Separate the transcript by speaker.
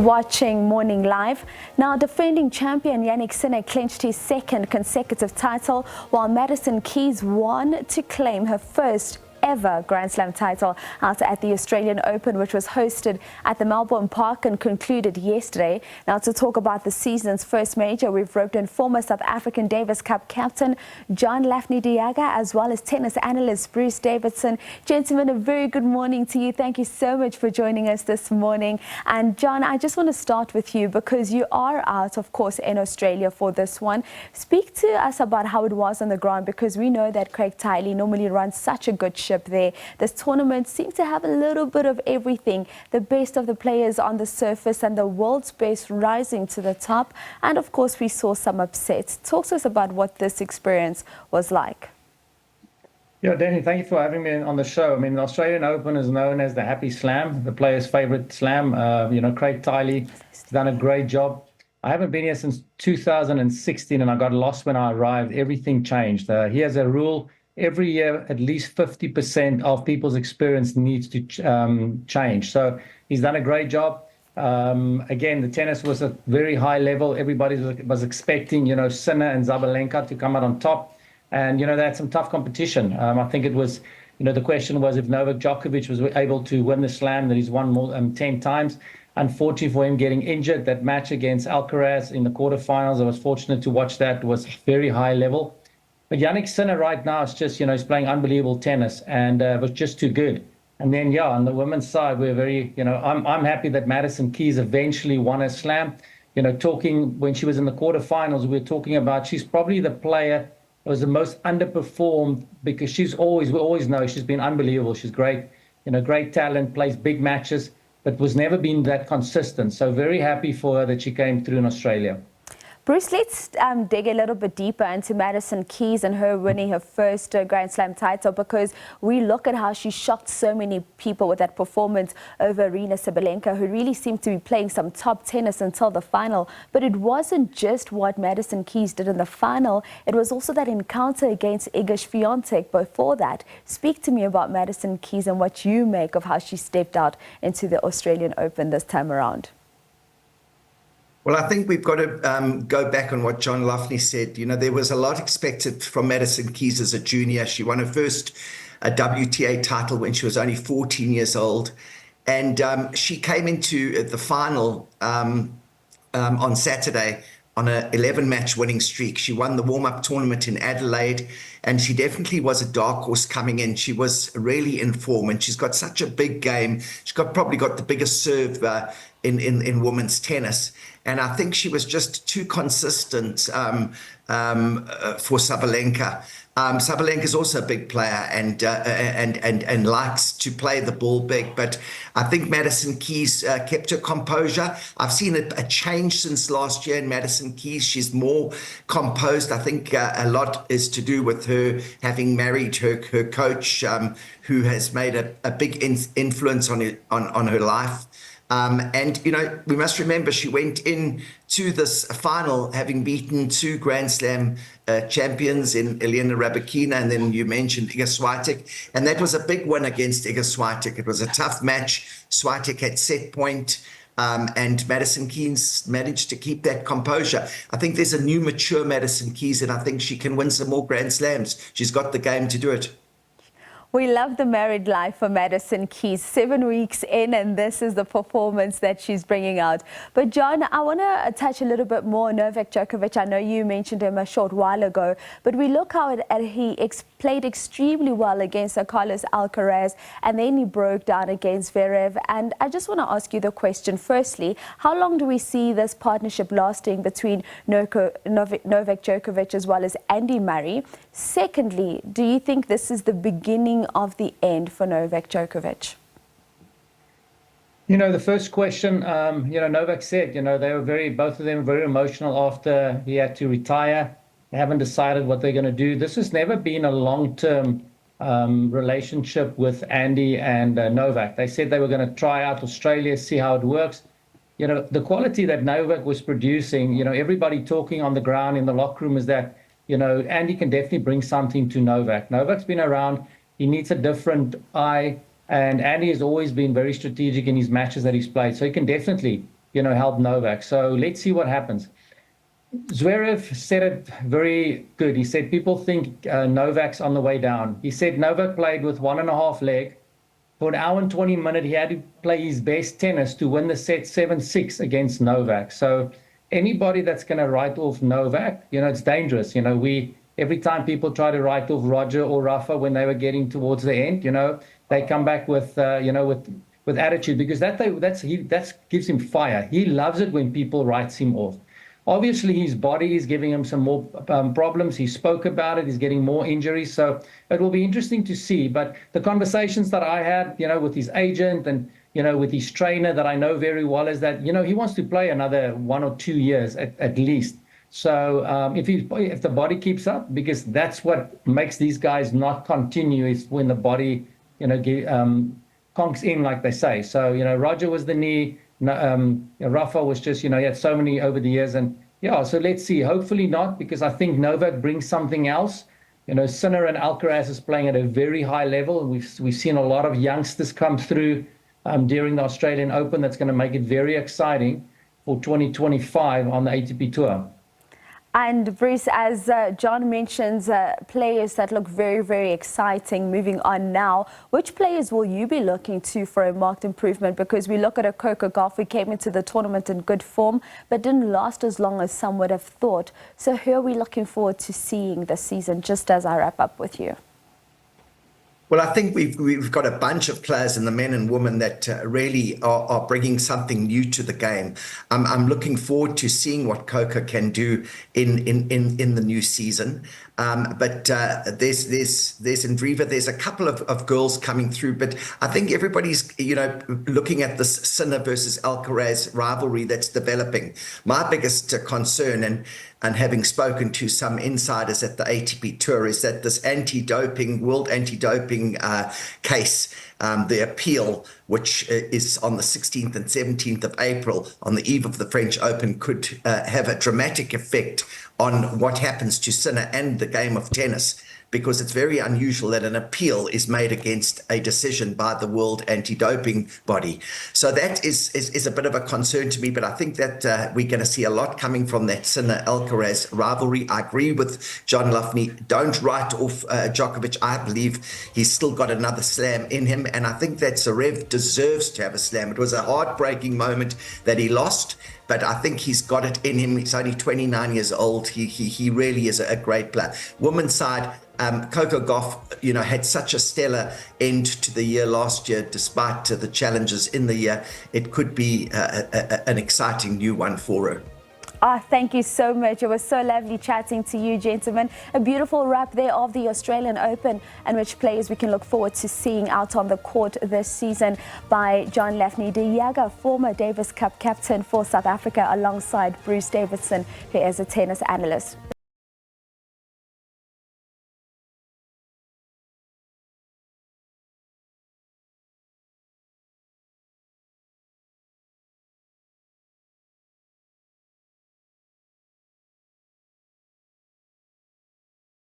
Speaker 1: watching Morning Live. Now, defending champion Jannik Sinner clinched his second consecutive title, while Madison Keys won to claim her first ever Grand Slam title out at the Australian Open, which was hosted at the Melbourne Park and concluded yesterday. Now, to talk about the season's first major, we've roped in former South African Davis Cup captain Laffnie Jager, as well as tennis analyst Bruce Davidson. Gentlemen, a very good morning to you. Thank you so much for joining us this morning. And John, I just want to start with you because you are out, of course, in Australia for this one. Speak to us about how it was on the ground, because we know that Craig Tiley normally runs such a good ship there. This tournament seemed to have a little bit of everything, the best of the players on the surface and the world's best rising to the top, and of course we saw some upsets. Talk to us about what this experience was like.
Speaker 2: Yeah, Danny, thank you for having me on the show. I mean, the Australian Open is known as the happy slam, the players' favorite slam. Craig Tiley has done a great job. I haven't been here since 2016 and I got lost when I arrived. Everything changed. He has a rule. Every year, at least 50% of people's experience needs to change. So he's done a great job. Again, the tennis was at very high level. Everybody was expecting, Sinner and Sabalenka to come out on top. And, they had some tough competition. I think it was, the question was if Novak Djokovic was able to win the slam that he's won more 10 times. Unfortunately for him getting injured, that match against Alcaraz in the quarterfinals, I was fortunate to watch that. It was very high level. But Jannik Sinner right now is just, he's playing unbelievable tennis and was just too good. And then, on the women's side, we're very, I'm happy that Madison Keys eventually won a slam. Talking when she was in the quarterfinals, we were talking about she's probably the player that was the most underperformed because we always know she's been unbelievable. She's great, great talent, plays big matches, but was never been that consistent. So very happy for her that she came through in Australia.
Speaker 1: Bruce, let's dig a little bit deeper into Madison Keys and her winning her first Grand Slam title, because we look at how she shocked so many people with that performance over Sabalenka, who really seemed to be playing some top tennis until the final. But it wasn't just what Madison Keys did in the final, it was also that encounter against Iga Swiatek before that. Speak to me about Madison Keys and what you make of how she stepped out into the Australian Open this time around.
Speaker 3: Well, I think we've got to go back on what John Laffnie said. There was a lot expected from Madison Keys as a junior. She won her first WTA title when she was only 14 years old. And she came into the final on Saturday on an 11-match winning streak. She won the warm-up tournament in Adelaide, and she definitely was a dark horse coming in. She was really in form, and she's got such a big game. She's probably got the biggest serve in women's tennis. And I think she was just too consistent for Sabalenka. Sabalenka is also a big player and likes to play the ball big. But I think Madison Keys kept her composure. I've seen a change since last year in Madison Keys. She's more composed. I think a lot is to do with her having married her coach, who has made a big influence on her life. We must remember she went in to this final having beaten two Grand Slam champions in Elena Rybakina, and then you mentioned Iga Swiatek, and that was a big win against Iga Swiatek. It was a tough match. Swiatek had set point, and Madison Keys managed to keep that composure. I think there's a new mature Madison Keys, and I think she can win some more Grand Slams. She's got the game to do it.
Speaker 1: We love the married life for Madison Keys. 7 weeks in, and this is the performance that she's bringing out. But John, I want to touch a little bit more on Novak Djokovic. I know you mentioned him a short while ago, but we look how he played extremely well against Carlos Alcaraz, and then he broke down against Zverev. And I just want to ask you the question. Firstly, how long do we see this partnership lasting between Novak Djokovic as well as Andy Murray? Secondly, do you think this is the beginning of the end for Novak Djokovic?
Speaker 2: The first question, Novak said, they were both of them very emotional after he had to retire. They haven't decided what they're going to do. This has never been a long-term relationship with Andy and Novak. They said they were going to try out Australia, see how it works. The quality that Novak was producing, everybody talking on the ground in the locker room is that, Andy can definitely bring something to Novak. Novak's been around. He needs a different eye, and Andy has always been very strategic in his matches that he's played. So he can definitely held Novak. So let's see what happens. Zverev said it very good. He said people think Novak's on the way down. He said Novak played with 1.5 leg. For an hour and 20 minutes, he had to play his best tennis to win the set 7-6 against Novak. So anybody that's going to write off Novak, it's dangerous. Every time people try to write off Roger or Rafa when they were getting towards the end, they come back with attitude, because that gives him fire. He loves it when people write him off. Obviously, his body is giving him some more problems. He spoke about it. He's getting more injuries. So it will be interesting to see. But the conversations that I had, with his agent and, with his trainer that I know very well, is that, he wants to play another 1 or 2 years at least. So if the body keeps up, because that's what makes these guys not continue, is when the body, conks in, like they say. So, Roger was the knee. Rafa was just, he had so many over the years, and so let's see. Hopefully not, because I think Novak brings something else. Sinner and Alcaraz is playing at a very high level. We've seen a lot of youngsters come through during the Australian Open. That's going to make it very exciting for 2025 on the ATP Tour.
Speaker 1: And Bruce, as John mentions, players that look very, very exciting. Moving on now, which players will you be looking to for a marked improvement? Because we look at a Coco Gauff who came into the tournament in good form, but didn't last as long as some would have thought. So who are we looking forward to seeing this season, just as I wrap up with you?
Speaker 3: Well, I think we've got a bunch of players, and the men and women that really are bringing something new to the game. I'm looking forward to seeing what Coco can do in the new season. But there's Andreeva, there's a couple of girls coming through, but I think everybody's, looking at this Sinner versus Alcaraz rivalry that's developing. My biggest concern, and having spoken to some insiders at the ATP Tour, is that this world anti-doping case, the appeal, which is on the 16th and 17th of April, on the eve of the French Open, could have a dramatic effect on what happens to Sinner and the game of tennis, because it's very unusual that an appeal is made against a decision by the World Anti-Doping Body. So that is a bit of a concern to me, but I think that we're going to see a lot coming from that Sinner-Alcaraz rivalry. I agree with John Laffnie. Don't write off Djokovic. I believe he's still got another slam in him, and I think that Zverev deserves to have a slam. It was a heartbreaking moment that he lost, but I think he's got it in him. He's only 29 years old. He really is a great player. Women's side, Coco Gauff, had such a stellar end to the year last year, despite the challenges in the year. It could be an exciting new one for her.
Speaker 1: Thank you so much. It was so lovely chatting to you, gentlemen. A beautiful wrap there of the Australian Open, and which players we can look forward to seeing out on the court this season by John Laffnie, the Jager, former Davis Cup captain for South Africa, alongside Bruce Davidson, who is a tennis analyst.